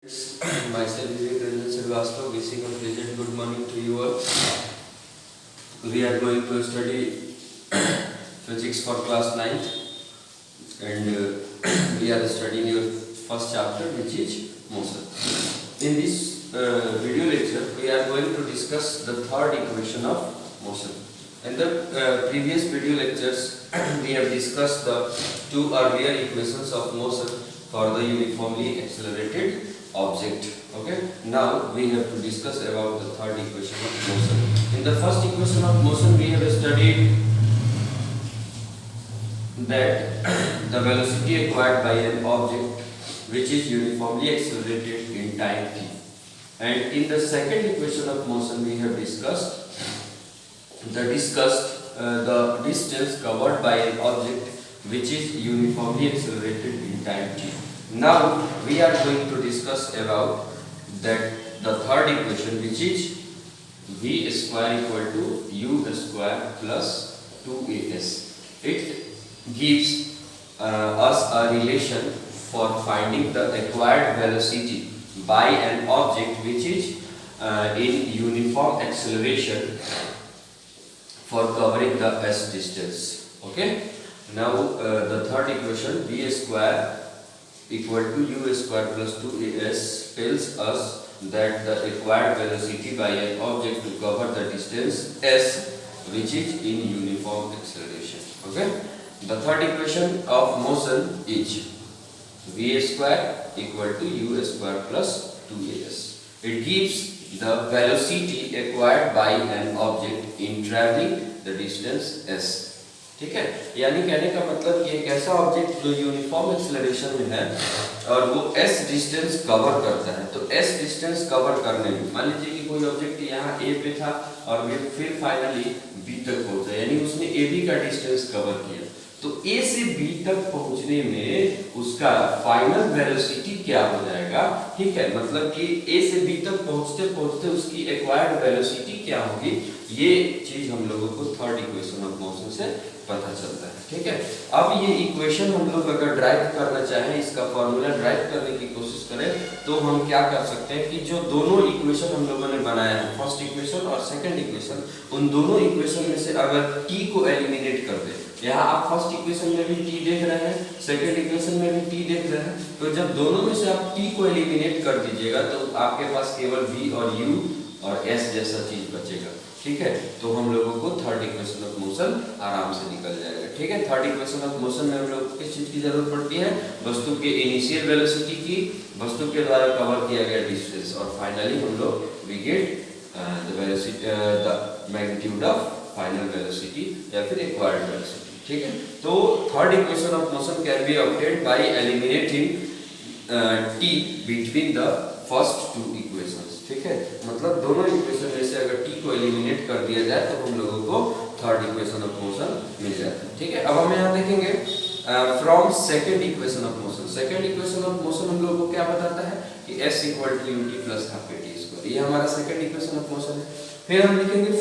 Myself Vivek Ranjan Srivastava, wishing a pleasant good morning to you all. We are going to study physics for class 9th and we are studying your first chapter, which is motion. In this video lecture, we are going to discuss the third equation of motion. In the previous video lectures, we have discussed the two earlier equations of motion for the uniformly accelerated object. Okay, now we have to discuss about the third equation of motion. In the first equation of motion, we have studied that the velocity acquired by an object which is uniformly accelerated in time t. And in the second equation of motion, we have discussed the distance covered by an object which is uniformly accelerated in time t. Now we are going to discuss about that the third equation, which is v square equal to u square plus 2as. It gives us a relation for finding the acquired velocity by an object which is in uniform acceleration for covering the s distance. Okay. Now the third equation, v square equal to u square plus 2as, tells us that the acquired velocity by an object to cover the distance s, which is in uniform acceleration. Okay. The third equation of motion is v square equal to u square plus 2as. It gives the velocity acquired by an object in traveling the distance s. ठीक है, यानी कहने का मतलब कि एक ऐसा object जो यूनिफॉर्म एक्सेलरेशन में है और वो s डिस्टेंस कवर करता है, तो s डिस्टेंस कवर करने में मान लीजिए कि कोई ऑब्जेक्ट यहाँ a पे था और फिर फाइनली b तक पहुंचा, यानी उसने ab का डिस्टेंस कवर किया, तो a से b तक पहुंचने में उसका फाइनल वेलोसिटी क्या हो जाएगा। ठीक है, मतलब कि a से b तक पहुंचते पहुंचते उसकी एक्वायर्ड वेलोसिटी क्या होगी, ये चीज हम लोगों को थर्ड इक्वेशन ऑफ मोशन से पता चलता है। ठीक है, अब ये इक्वेशन हम लोग अगर ड्राइव करना चाहें, इसका फॉर्मूला ड्राइव करने की कोशिश करें, तो हम क्या कर सकते हैं कि जो दोनों इक्वेशन हम लोगों ने बनाया है, फर्स्ट इक्वेशन और सेकंड इक्वेशन, उन दोनों इक्वेशन में से अगर t को एलिमिनेट कर दें, यहाँ आप फर्स्ट इक्वेशन में भी t देख रहे हैं, सेकंड इक्वेशन में भी t देख रहे हैं, तो जब दोनों में से आप t को एलिमिनेट कर दीजिएगा तो आपके पास केवल v और u और s जैसा चीज बचेगा। ठीक है, तो हम लोगों को थर्ड इक्वेशन ऑफ मोशन आराम से निकल जाएगा। ठीक है, थर्ड इक्वेशन ऑफ मोशन में हम लोग को किस चीज की जरूरत पड़ती है, वस्तु के इनिशियल वेलोसिटी की, वस्तु के द्वारा कवर किया गया डिस्टेंस, और फाइनली हम लोग we get the velocity, the magnitude of final velocity या फिर एक्वायर्ड वेलोसिटी। ठीक है, तो third equation of motion can be obtained by eliminating t between the first two equations. ठीक है, मतलब दोनों इक्वेशन में से अगर t को एलिमिनेट कर दिया जाए तो हम लोगों को थर्ड इक्वेशन ऑफ मोशन मिल जाता है। ठीक है, अब हम यहाँ देखेंगे from second equation of motion. Second equation of motion हम लोगों को क्या बताता है कि s equal to ut plus half at square, ये हमारा सेकंड इक्वेशन ऑफ मोशन है। फिर हम लिखेंगे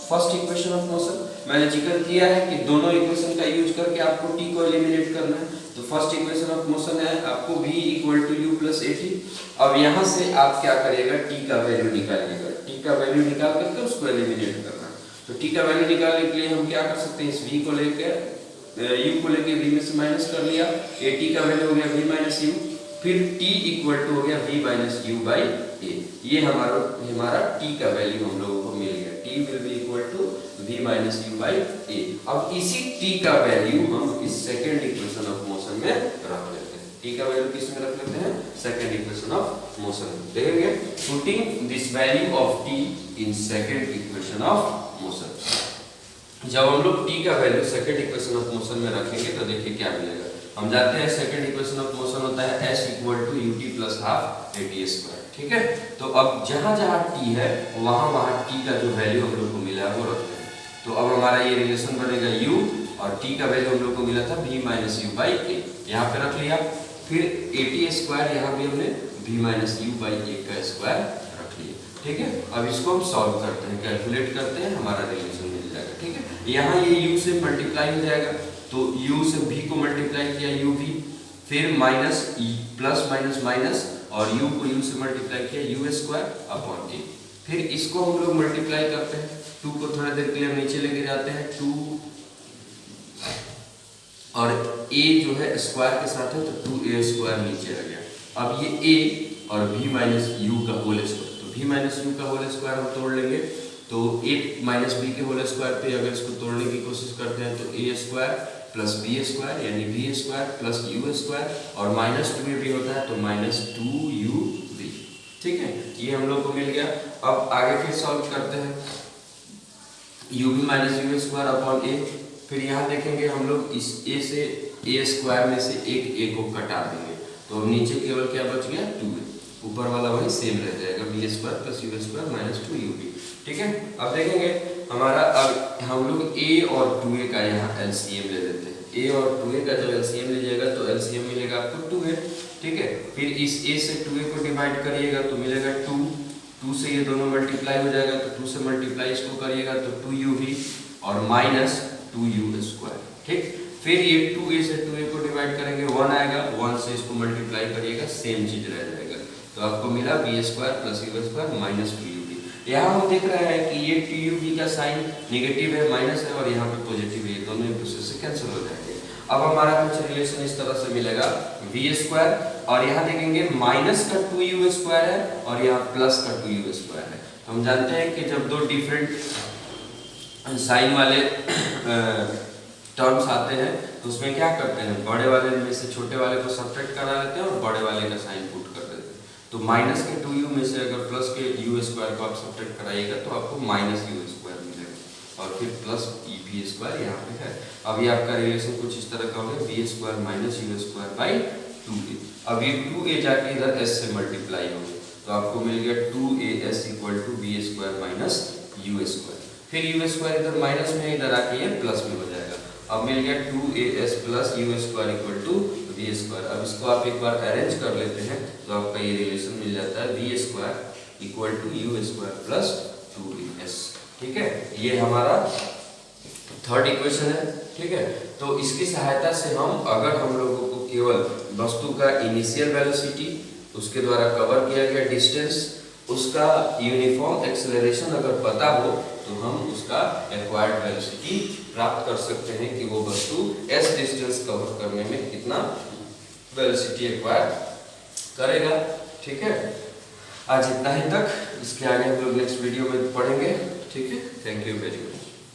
फर्स्ट इक्वेशन ऑफ मोशन। मैंने जिक्र किया है कि दोनों इक्वेशन का यूज करके आपको t को एलिमिनेट करना है, तो फर्स्ट इक्वेशन ऑफ मोशन है आपको v equal to u plus at। अब यहाँ से आप क्या करिएगा, t का वैल्यू निकालिएगा, t का वैल्यू निकाल करके उसको एलिमिनेट करना है। तो t का वैल्यू निकालने के लिए हम क्या कर सकते हैं, इस v को लेकर u को लेके v में से माइनस कर लिया, at का वैल्यू हो गया v माइनस u, फिर t इक्वल टू हो गया v minus u by a। ये हमारा t का वैल्यू हम लोगों को मिल गया, t will be equal to v minus u by a। अब इसी t का वैल्यू हम इस सेकंड इक्वेशन ऑफ मोशन में रख लेते हैं। t का वैल्यू किस में रख लेते हैं, सेकंड इक्वेशन ऑफ मोशन। देखेंगे putting this value of t in second equation of motion. जब हम लोग t का value second equation of motion में रखेंगे तो देखिए क्या मिलेगा। हम जाते हैं, सेकंड इक्वेशन ऑफ मोशन होता है s equal to ut plus half at square. ठीक है, तो अब जहां जहां t है वहां t का जो वैल्यू हम लोग को मिला है वो रखते हैं। तो अब हमारा ये रिलेशन बनेगा u और t का वैल्यू हम लोग को मिला था v minus u by a, यहाँ पे रख लिया। फिर at स्क्वायर, यहाँ भी हमने v minus u by a का स्क्वायर रख लिया। ठीक है, अब इसको हम सॉल्व करते हैं, कैलकुलेट करते हैं, हमारा रिलेशन मिल जाएगा। ठीक है, यहाँ ये u से मल्टीप्लाई हो जाएगा, तो u से v को मल्टीप्लाई किया u v, फिर माइनस प्लस माइनस माइनस और u को u से मल्टीप्लाई किया u स्क्वायर अपॉन a। फिर इसको हम लोग मल्टीप्लाई करते हैं, 2 को थोड़ा देर के लिए हम नीचे लेके जाते हैं, 2 और a जो है स्क्वायर के साथ है तो 2a स्क्वायर नीचे आ गया। अब ये a और v माइनस u का होल स्क्वायर, तो v माइनस u का होल स्क्वायर हम तोड़ लेंगे, तो a माइनस b के होल स्क्वायर पे अगर इसको तोड़ने की कोशिश करते हैं तो a square plus b square यानी v square plus u square और माइनस 2a भी होता है तो माइनस 2uv। ठीक है, ये हम लोग को मिल गया। अब आगे फिर सॉल्व करते हैं, u v minus u square upon a। फिर यहाँ देखेंगे हम लोग इस a से a स्क्वायर में से एक a को कटा देंगे, तो अब नीचे केवल क्या बच गया 2a, ऊपर वाला वही सेम रह जाएगा b square plus u square minus 2uv। ठीक है, अब देखेंगे हमारा, अब हम लोग a और 2a का यहाँ LCM ले लेते हैं। a और 2a का जब LCM ले जाएगा तो LCM मिलेगा आपको 2a। ठीक है, फिर इस a से 2a को डिवाइड करिएगा तो मिलेगा 2, 2 से ये दोनों मल्टीप्लाई हो जाएगा तो 2 से मल्टीप्लाई इसको करिएगा तो 2uv और माइनस 2u स्क्वायर। ठीक, फिर ये 2a से 2a को डिवाइड करेंगे 1 आएगा, 1 से इसको मल्टीप्लाई करिएगा सेम चीज रह जाएगा, तो आपको मिला b square plus u square minus 2uv। यहाँ हम देख रहे हैं कि ये 2uv का साइन नेगेटिव है, माइनस है, और यहाँ पे पॉजिटिव है, दोनों एक दूसरे से कैंसिल हो जाएंगे। अब हमारा कुछ रिलेशन इस तरह से मिलेगा v स्क्वायर, और यहाँ देखेंगे माइनस का 2u स्क्वायर है और यहाँ प्लस का 2u स्क्वायर है। तो हम जानते हैं कि जब दो डिफरेंट साइन वाले टर्म्स आते हैं तो उसमें क्या करते हैं, बड़े वाले में से छोटे वाले को सब्ट्रैक्ट करा लेते हैं और बड़े वाले का साइन पुट कर देते हैं। तो माइनस के 2u में से अगर प्लस के u स्क्वायर को आप सब्ट्रैक्ट कराइएगा तो आपको माइनस u स्क्वायर मिलेगा, और फिर प्लस v स्क्वायर यहाँ पे है। अब ये आपका रिलेशन कुछ इस तरह का होगा, v square minus u square by 2a। अब ये 2a जाके इधर s से मल्टीप्लाई होगा तो आपको मिल गया 2as equal to v square minus u square. फिर u स्क्वायर इधर माइनस में, इधर आके ये प्लस में हो जाएगा। अब मिल गया 2as plus u square equal to v square. अब इसको आप एक बार अरेंज कर लेते हैं तो आपका ये रिलेशन मिल जाता है v square equal to u square plus 2as। ठीक है, ये हमारा थर्ड इक्वेशन है। ठीक है, तो इसकी सहायता से हम, अगर हम लोगों को केवल वस्तु का इनिशियल वेलोसिटी, उसके द्वारा कवर किया गया डिस्टेंस, उसका यूनिफॉर्म एक्सेलरेशन अगर पता हो तो हम उसका एक्वायर्ड वेलोसिटी प्राप्त कर सकते हैं कि वो वस्तु s डिस्टेंस कवर करने में कितना वेलोसिटी एक्वायर करेगा। ठीक है, आज इतना ही तक, इसके आगे हम लोग नेक्स्ट वीडियो में पढ़ेंगे। ठीक है, थैंक यू वेरी मच।